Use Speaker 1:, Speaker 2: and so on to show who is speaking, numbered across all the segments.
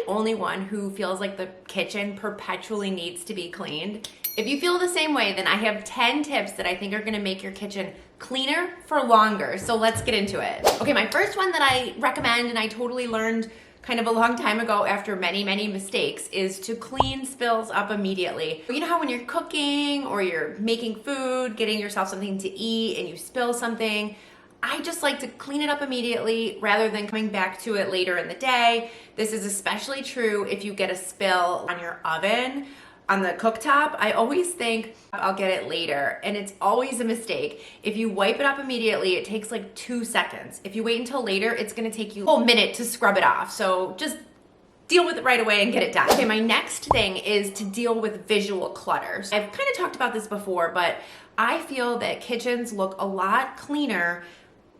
Speaker 1: only one who feels like the kitchen perpetually needs to be cleaned? If you feel the same way, then I have 10 tips that I think are gonna make your kitchen cleaner for longer. So let's get into it. Okay, my first one that I recommend, and I totally learned kind of a long time ago after many, many mistakes, is to clean spills up immediately. You know how when you're cooking or you're making food, getting yourself something to eat and you spill something, I just like to clean it up immediately rather than coming back to it later in the day. This is especially true if you get a spill on your oven, on the cooktop. I always think I'll get it later, and it's always a mistake. If you wipe it up immediately, it takes like 2 seconds. If you wait until later, it's gonna take you a whole minute to scrub it off. So just deal with it right away and get it done. Okay, my next thing is to deal with visual clutter. So I've kind of talked about this before, but I feel that kitchens look a lot cleaner.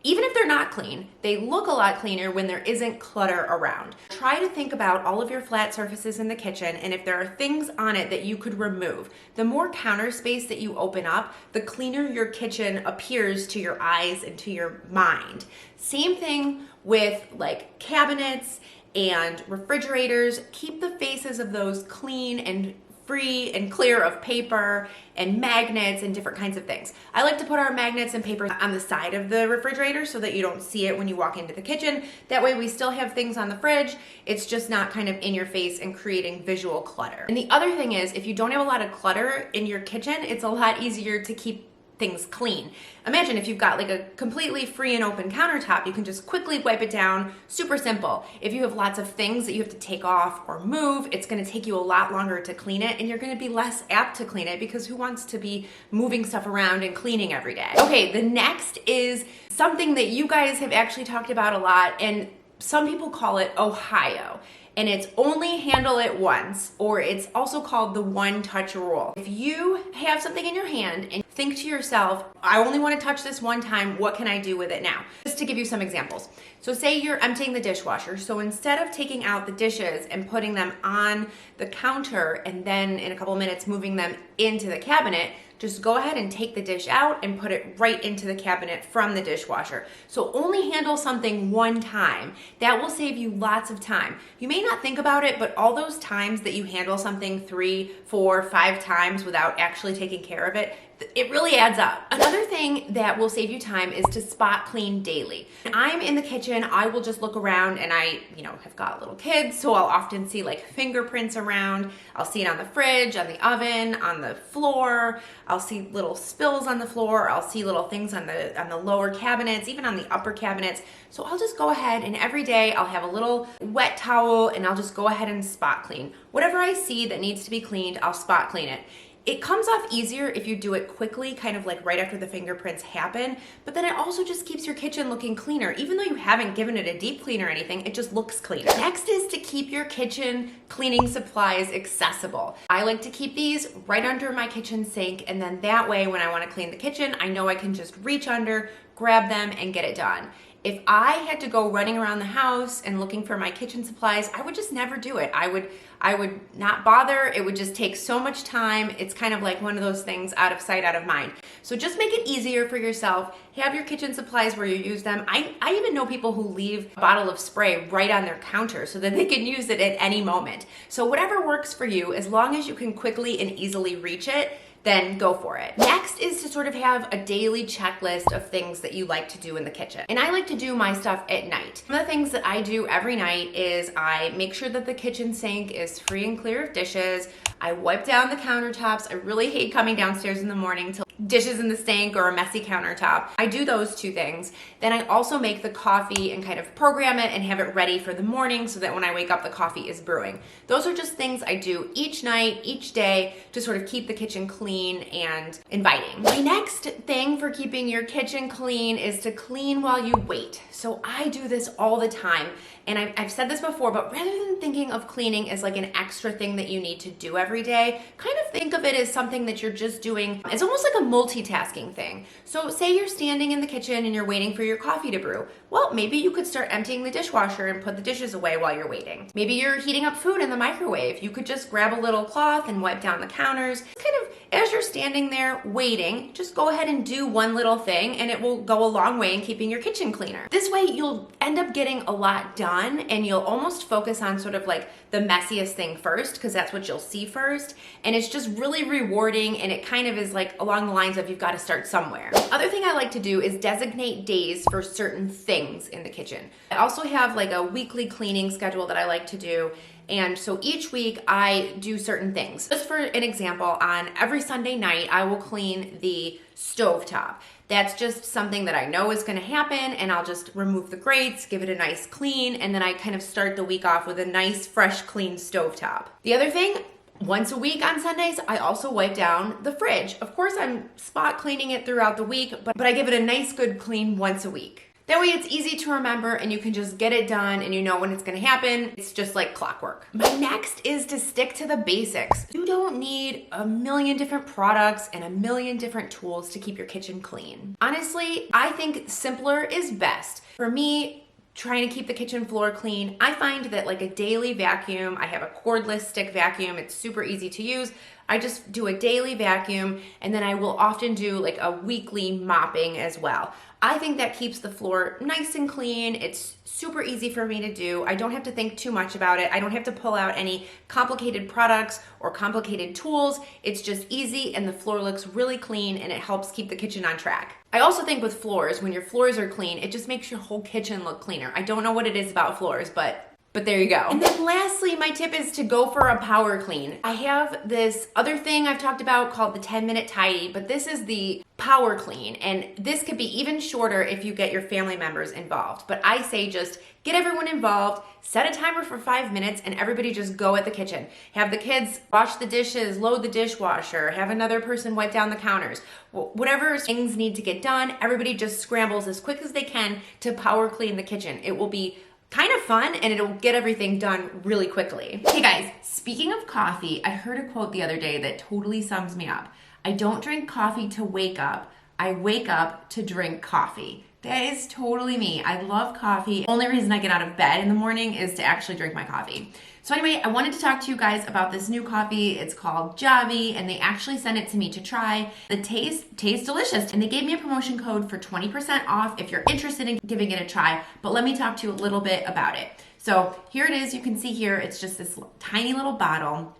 Speaker 1: Even if they're not clean, they look a lot cleaner when there isn't clutter around. Try to think about all of your flat surfaces in the kitchen, and if there are things on it that you could remove. The more counter space that you open up, the cleaner your kitchen appears to your eyes and to your mind. Same thing with like cabinets and refrigerators. Keep the faces of those clean and free and clear of paper and magnets and different kinds of things. I like to put our magnets and paper on the side of the refrigerator so that you don't see it when you walk into the kitchen. That way we still have things on the fridge. It's just not kind of in your face and creating visual clutter. And the other thing is, if you don't have a lot of clutter in your kitchen, it's a lot easier to keep things clean. Imagine if you've got like a completely free and open countertop, you can just quickly wipe it down, super simple. If you have lots of things that you have to take off or move, it's gonna take you a lot longer to clean it, and you're gonna be less apt to clean it because who wants to be moving stuff around and cleaning every day? Okay, the next is something that you guys have actually talked about a lot, and some people call it Ohio. And it's only handle it once, or it's also called the one-touch rule. If you have something in your hand and think to yourself, I only want to touch this one time, what can I do with it now? Just to give you some examples. So say you're emptying the dishwasher. So instead of taking out the dishes and putting them on the counter and then in a couple minutes moving them into the cabinet, just go ahead and take the dish out and put it right into the cabinet from the dishwasher. So only handle something one time. That will save you lots of time. You may not think about it, but all those times that you handle something 3, 4, 5 times without actually taking care of it, it really adds up. Another thing that will save you time is to spot clean daily. When I'm in the kitchen, I will just look around, and I, have got little kids, so I'll often see like fingerprints around. I'll see it on the fridge, on the oven, on the floor. I'll see little spills on the floor. I'll see little things on the lower cabinets, even on the upper cabinets. So I'll just go ahead, and every day I'll have a little wet towel, and I'll just go ahead and spot clean. Whatever I see that needs to be cleaned, I'll spot clean it. It comes off easier if you do it quickly, kind of like right after the fingerprints happen, but then it also just keeps your kitchen looking cleaner. Even though you haven't given it a deep clean or anything, it just looks cleaner. Next is to keep your kitchen cleaning supplies accessible. I like to keep these right under my kitchen sink, and then that way when I want to clean the kitchen, I know I can just reach under, grab them, and get it done. If I had to go running around the house and looking for my kitchen supplies, I would just never do it. I would not bother. It would just take so much time. It's kind of like one of those things, out of sight, out of mind. So just make it easier for yourself. Have your kitchen supplies where you use them. I even know people who leave a bottle of spray right on their counter so that they can use it at any moment. So whatever works for you, as long as you can quickly and easily reach it, then go for it. Next is to sort of have a daily checklist of things that you like to do in the kitchen. And I like to do my stuff at night. One of the things that I do every night is I make sure that the kitchen sink is free and clear of dishes. I wipe down the countertops. I really hate coming downstairs in the morning to dishes in the sink or a messy countertop. I do those 2 things. Then I also make the coffee and kind of program it and have it ready for the morning so that when I wake up, the coffee is brewing. Those are just things I do each night, each day, to sort of keep the kitchen clean and inviting. My next thing for keeping your kitchen clean is to clean while you wait. So I do this all the time. And I've said this before, but rather than thinking of cleaning as like an extra thing that you need to do every day, kind of think of it as something that you're just doing. It's almost like a multitasking thing. So say you're standing in the kitchen and you're waiting for your coffee to brew. Well, maybe you could start emptying the dishwasher and put the dishes away while you're waiting. Maybe you're heating up food in the microwave. You could just grab a little cloth and wipe down the counters. Kind of as you're standing there waiting, just go ahead and do one little thing and it will go a long way in keeping your kitchen cleaner. This way you'll end up getting a lot done and you'll almost focus on sort of like the messiest thing first, because that's what you'll see first. And it's just really rewarding, and it kind of is like along the lines of you've got to start somewhere. Other thing I like to do is designate days for certain things in the kitchen. I also have like a weekly cleaning schedule that I like to do. And so each week I do certain things. Just for an example, on every Sunday night, I will clean the stovetop. That's just something that I know is gonna happen, and I'll just remove the grates, give it a nice clean, and then I kind of start the week off with a nice, fresh, clean stovetop. The other thing, once a week on Sundays, I also wipe down the fridge. Of course, I'm spot cleaning it throughout the week, but I give it a nice, good clean once a week. That way it's easy to remember and you can just get it done and you know when it's gonna happen. It's just like clockwork. My next is to stick to the basics. You don't need a million different products and a million different tools to keep your kitchen clean. Honestly, I think simpler is best. For me, trying to keep the kitchen floor clean, I find that like a daily vacuum, I have a cordless stick vacuum, it's super easy to use. I just do a daily vacuum and then I will often do like a weekly mopping as well. I think that keeps the floor nice and clean. It's super easy for me to do. I don't have to think too much about it. I don't have to pull out any complicated products or complicated tools. It's just easy and the floor looks really clean and it helps keep the kitchen on track. I also think with floors, when your floors are clean, it just makes your whole kitchen look cleaner. I don't know what it is about floors, but there you go. And then lastly, my tip is to go for a power clean. I have this other thing I've talked about called the 10-minute tidy, but this is the power clean. And this could be even shorter if you get your family members involved. But I say just get everyone involved, set a timer for 5 minutes, and everybody just go at the kitchen. Have the kids wash the dishes, load the dishwasher, have another person wipe down the counters. Whatever things need to get done, everybody just scrambles as quick as they can to power clean the kitchen. It will be kind of fun and it'll get everything done really quickly. Hey guys, speaking of coffee, I heard a quote the other day that totally sums me up. I don't drink coffee to wake up. I wake up to drink coffee. That is totally me. I love coffee. Only reason I get out of bed in the morning is to actually drink my coffee. So anyway, I wanted to talk to you guys about this new coffee. It's called JAVY, and they actually sent it to me to try. The taste tastes delicious, and they gave me a promotion code for 20% off if you're interested in giving it a try. But let me talk to you a little bit about it. So here it is. You can see here, it's just this tiny little bottle.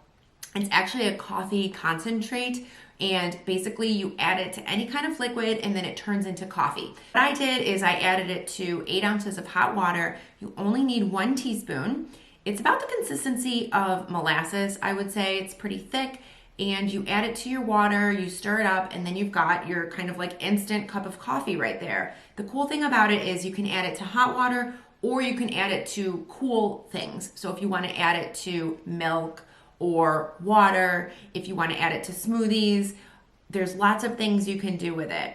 Speaker 1: It's actually a coffee concentrate, and basically you add it to any kind of liquid and then it turns into coffee. What I did is I added it to 8 ounces of hot water. You only need 1 teaspoon. It's about the consistency of molasses, I would say. It's pretty thick, and you add it to your water, you stir it up, and then you've got your kind of like instant cup of coffee right there. The cool thing about it is you can add it to hot water or you can add it to cool things. So if you want to add it to milk or water, if you want to add it to smoothies, there's lots of things you can do with it.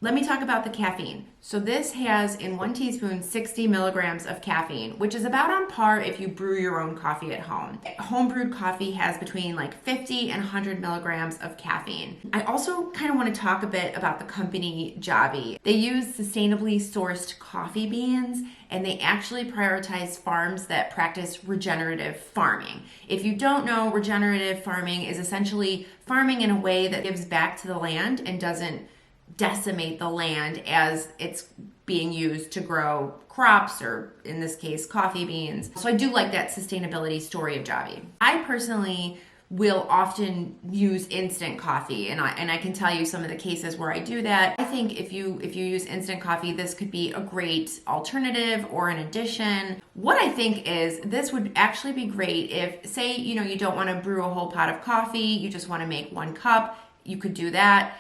Speaker 1: Let me talk about the caffeine. So this has in 1 teaspoon 60 milligrams of caffeine, which is about on par if you brew your own coffee at home. Home brewed coffee has between like 50 and 100 milligrams of caffeine. I also kind of want to talk a bit about the company JAVY. They use sustainably sourced coffee beans, and they actually prioritize farms that practice regenerative farming. If you don't know, regenerative farming is essentially farming in a way that gives back to the land and doesn't decimate the land as it's being used to grow crops, or in this case, coffee beans. So I do like that sustainability story of JAVY. I personally will often use instant coffee, and I can tell you some of the cases where I do that. I think if you use instant coffee, this could be a great alternative or an addition. What I think is this would actually be great if, say, you don't want to brew a whole pot of coffee, you just want to make 1 cup, you could do that.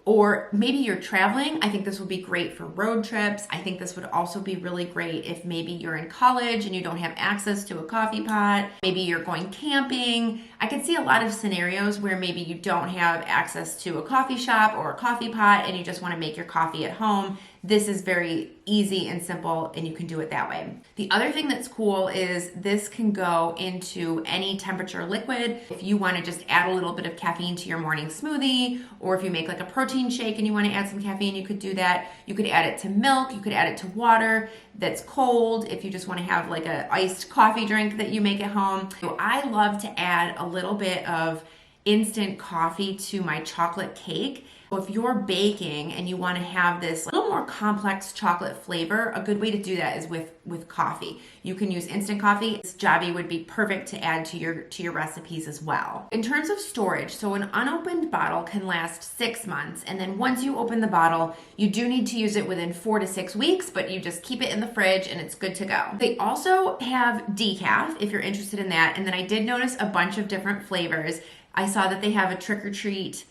Speaker 1: Or maybe you're traveling. I think this would be great for road trips. I think this would also be really great if maybe you're in college and you don't have access to a coffee pot. Maybe you're going camping. I could see a lot of scenarios where maybe you don't have access to a coffee shop or a coffee pot and you just want to make your coffee at home. this is very easy and simple, and you can do it that way. The other thing that's cool is this can go into any temperature liquid. If you want to just add a little bit of caffeine to your morning smoothie, or if you make like a protein shake and you want to add some caffeine, you could do that. You could add it to milk, you could add it to water that's cold if you just want to have like a iced coffee drink that you make at home. So I love to add a little bit of instant coffee to my chocolate cake. So if you're baking and you want to have this little more complex chocolate flavor, a good way to do that is with coffee. You can use instant coffee. This JAVY would be perfect to add to your recipes as well. In terms of storage, so an unopened bottle can last 6 months, and then once you open the bottle, you do need to use it within 4 to 6 weeks, but you just keep it in the fridge and it's good to go. They also have decaf if you're interested in that, and then I did notice a bunch of different flavors. I saw that they have a trick-or-treat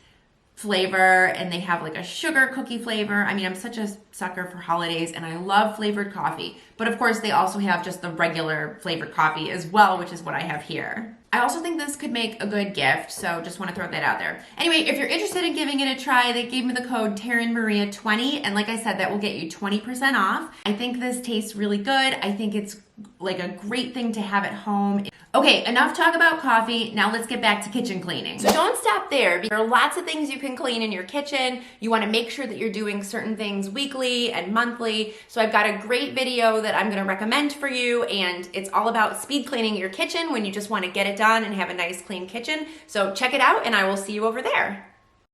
Speaker 1: flavor, and they have like a sugar cookie flavor. I mean, I'm such a sucker for holidays, and I love flavored coffee. But of course, they also have just the regular flavored coffee as well, which is what I have here. I also think this could make a good gift, so just want to throw that out there. Anyway, if you're interested in giving it a try, they gave me the code TarynMaria20, and like I said, that will get you 20% off. I think this tastes really good. I think it's like a great thing to have at home. Okay, enough talk about coffee. Now let's get back to kitchen cleaning. So don't stop there. There are lots of things you can clean in your kitchen. You want to make sure that you're doing certain things weekly and monthly. So I've got a great video that I'm going to recommend for you, and it's all about speed cleaning your kitchen when you just want to get it done and have a nice clean kitchen. So check it out, and I will see you over there.